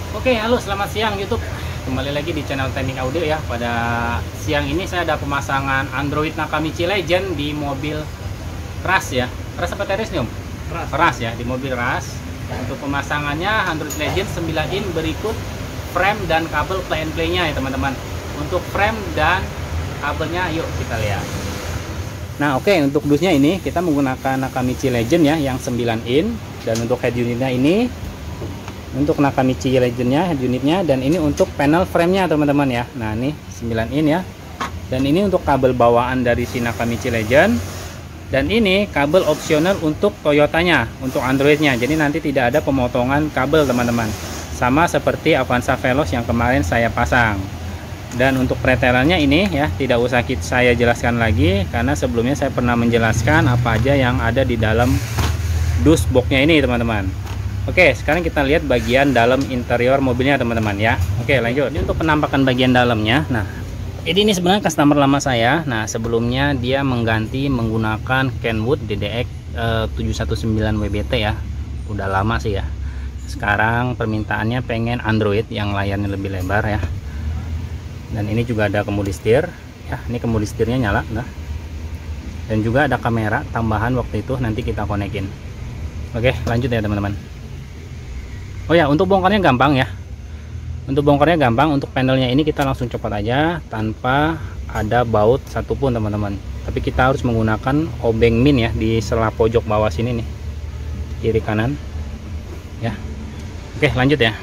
Oke, halo selamat siang YouTube. Kembali lagi di channel Teknik Audio ya. Pada siang ini saya ada pemasangan Android Nakamichi Legend di mobil Ras ya. Ras apa Teres nih Om? Ras ya, di mobil Ras. Untuk pemasangannya Android Legend 9 in berikut frame dan kabel plug and play-nya ya teman-teman. Untuk frame dan kabelnya yuk kita lihat. Nah oke, untuk dusnya ini kita menggunakan Nakamichi Legend ya yang 9 in. Dan untuk head unitnya ini untuk Nakamichi Legendnya head unitnya, dan ini untuk panel framenya teman-teman ya. Nah ini 9 in ya, dan ini untuk kabel bawaan dari si Nakamichi Legend, dan ini kabel opsional untuk Toyotanya, untuk Androidnya. Jadi nanti tidak ada pemotongan kabel teman-teman, sama seperti Avanza Veloz yang kemarin saya pasang. Dan untuk pretelannya ini ya tidak usah saya jelaskan lagi, karena sebelumnya saya pernah menjelaskan apa aja yang ada di dalam dus boxnya ini teman-teman. Oke, sekarang kita lihat bagian dalam interior mobilnya teman-teman ya. Oke, lanjut. Ini untuk penampakan bagian dalamnya. Nah, ini sebenarnya customer lama saya. Nah, sebelumnya dia mengganti menggunakan Kenwood DDX 719 WBT ya. Udah lama sih ya. Sekarang permintaannya pengen Android yang layarnya lebih lebar ya. Dan ini juga ada kemudi setir ya. Ini kemudi setirnya nyala, nah. Dan juga ada kamera tambahan waktu itu, nanti kita konekin. Oke, lanjut ya teman-teman. Oh ya, untuk bongkarnya gampang ya. Untuk bongkarnya gampang. Untuk panelnya ini kita langsung copot aja tanpa ada baut satupun teman-teman. Tapi kita harus menggunakan obeng min ya di sela pojok bawah sini nih, kiri kanan ya. Oke, lanjut ya.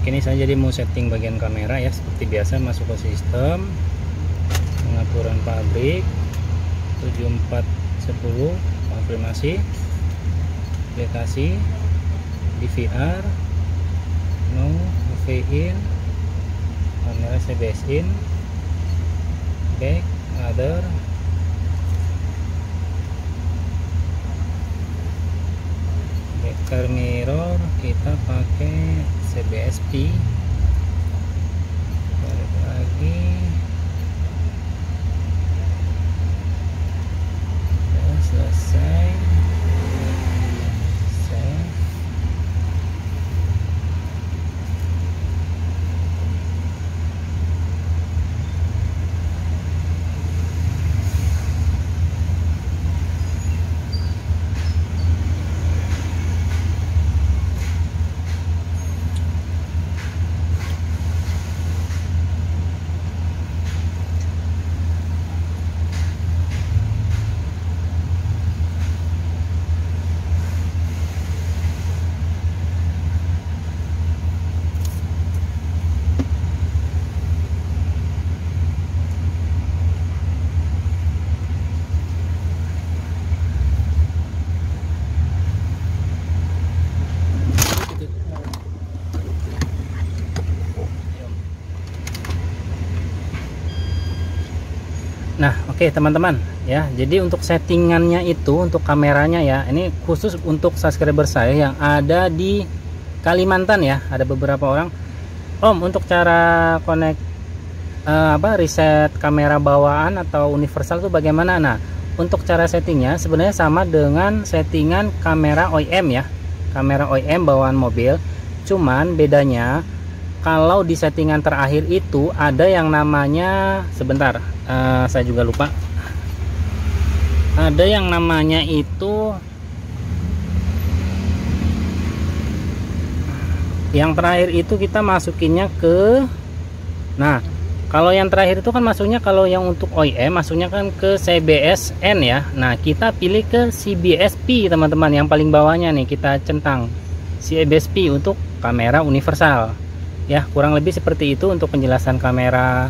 Ini saya jadi mau setting bagian kamera ya, seperti biasa masuk ke sistem, pengaturan pabrik 7410, konfirmasi, aplikasi, DVR, no, AV in, kamera CBS in, back, other, backer mirror kita pakai CBSP, balik lagi, dan selesai, save. Nah, oke teman-teman ya. Jadi untuk settingannya itu, untuk kameranya ya, ini khusus untuk subscriber saya yang ada di Kalimantan ya. Ada beberapa orang. Om, untuk cara connect reset kamera bawaan atau universal itu bagaimana? Nah, untuk cara settingnya sebenarnya sama dengan settingan kamera OEM ya. Kamera OEM bawaan mobil. Cuman bedanya kalau di settingan terakhir itu ada yang namanya, sebentar, saya juga lupa, ada yang namanya itu, yang terakhir itu kita masukinnya ke, nah kalau yang terakhir itu kan masuknya, kalau yang untuk OEM masuknya kan ke CBSN ya. Nah kita pilih ke CBSP teman-teman, yang paling bawahnya nih kita centang CBSP untuk kamera universal ya. Kurang lebih seperti itu untuk penjelasan kamera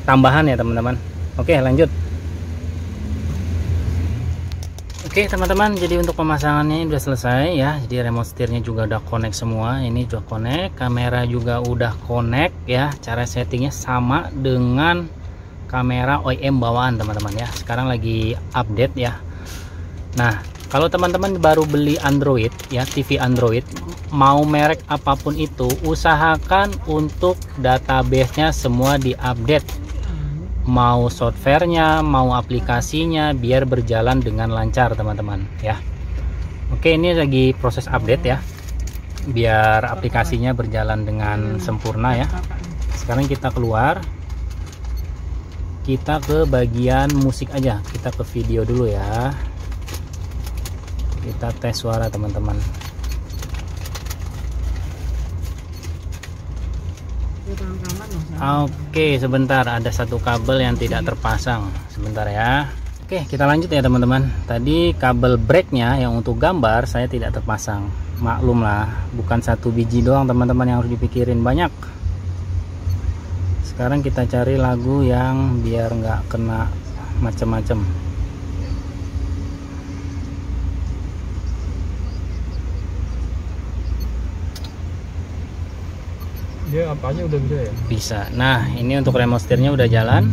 tambahan ya teman-teman. Oke lanjut. Oke teman-teman, jadi untuk pemasangannya udah selesai ya. Jadi remote setirnya juga udah connect semua, ini juga connect, kamera juga udah connect ya. Cara settingnya sama dengan kamera OEM bawaan teman-teman ya. Sekarang lagi update ya. Nah kalau teman-teman baru beli Android ya, TV Android, mau merek apapun itu, usahakan untuk database-nya semua diupdate, mau softwarenya, mau aplikasinya, biar berjalan dengan lancar teman-teman ya. Oke, ini lagi proses update ya, biar aplikasinya berjalan dengan sempurna ya. Sekarang kita keluar, kita ke bagian musik aja, kita ke video dulu ya. Kita tes suara teman-teman. Oke, sebentar, ada satu kabel yang tidak terpasang. Sebentar ya. Oke, kita lanjut ya teman-teman. Tadi kabel breaknya yang untuk gambar saya tidak terpasang. Maklum lah, bukan satu biji doang teman-teman yang harus dipikirin, banyak. Sekarang kita cari lagu yang biar nggak kena macem-macem. Dia apanya udah bisa ya? Bisa. Nah ini untuk remote setirnya udah jalan.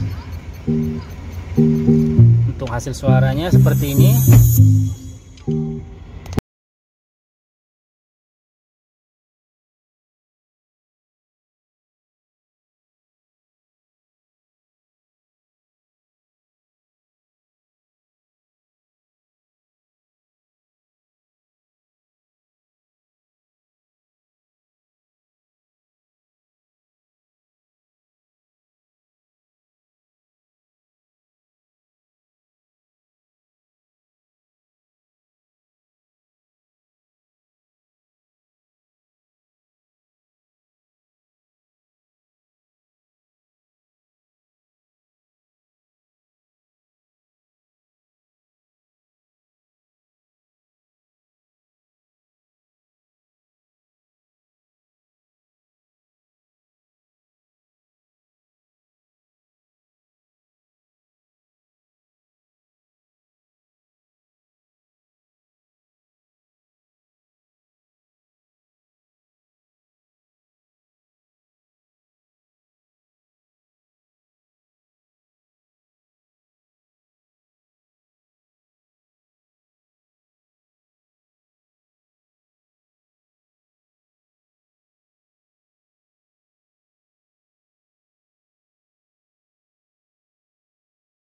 Untuk hasil suaranya seperti ini.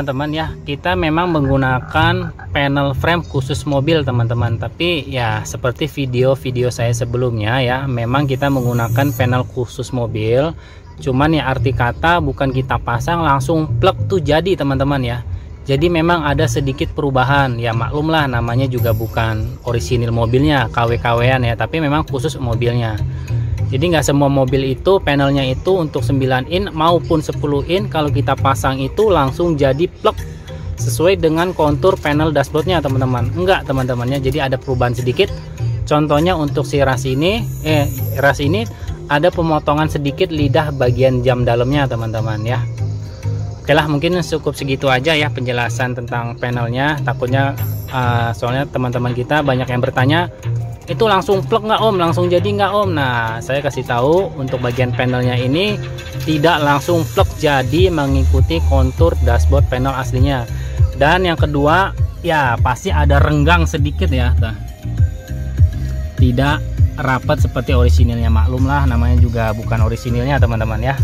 teman-teman ya, kita memang menggunakan panel frame khusus mobil teman-teman, tapi ya seperti video-video saya sebelumnya ya, memang kita menggunakan panel khusus mobil. Cuman ya arti kata bukan kita pasang langsung plug tuh jadi teman-teman ya. Jadi memang ada sedikit perubahan, ya maklumlah namanya juga bukan orisinil mobilnya, KW-KW-an ya, tapi memang khusus mobilnya. Jadi nggak semua mobil itu panelnya itu untuk 9 in maupun 10 in kalau kita pasang itu langsung jadi plug sesuai dengan kontur panel dashboardnya teman-teman. Enggak teman-temannya, jadi ada perubahan sedikit. Contohnya untuk si ras ini ada pemotongan sedikit lidah bagian jam dalamnya teman-teman ya. Oke lah, mungkin cukup segitu aja ya penjelasan tentang panelnya. Takutnya soalnya teman-teman kita banyak yang bertanya, itu langsung plug nggak om, langsung jadi nggak om? Nah, saya kasih tahu untuk bagian panelnya ini tidak langsung plug jadi mengikuti kontur dashboard panel aslinya. Dan yang kedua ya pasti ada renggang sedikit ya, tidak rapat seperti orisinilnya, maklum lah namanya juga bukan orisinilnya teman-teman ya.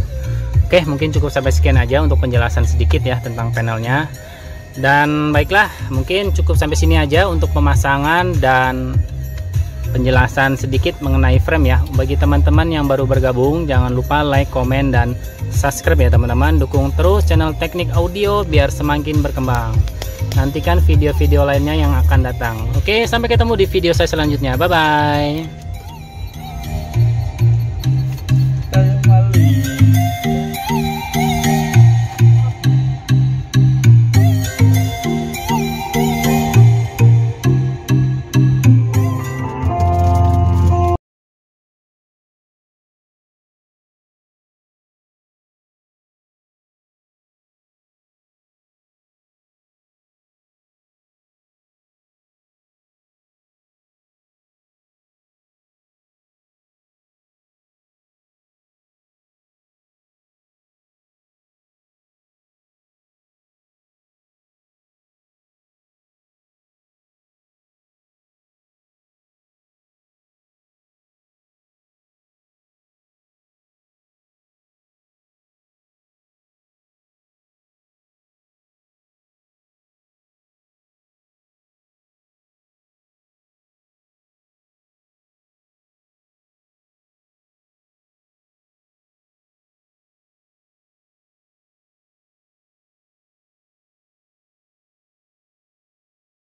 Oke, mungkin cukup sampai sekian aja untuk penjelasan sedikit ya tentang panelnya. Dan baiklah, mungkin cukup sampai sini aja untuk pemasangan dan penjelasan sedikit mengenai frame ya. Bagi teman-teman yang baru bergabung, jangan lupa like, komen, dan subscribe ya teman-teman. Dukung terus channel Teknik Audio biar semakin berkembang. Nantikan video-video lainnya yang akan datang. Oke, sampai ketemu di video saya selanjutnya. Bye bye.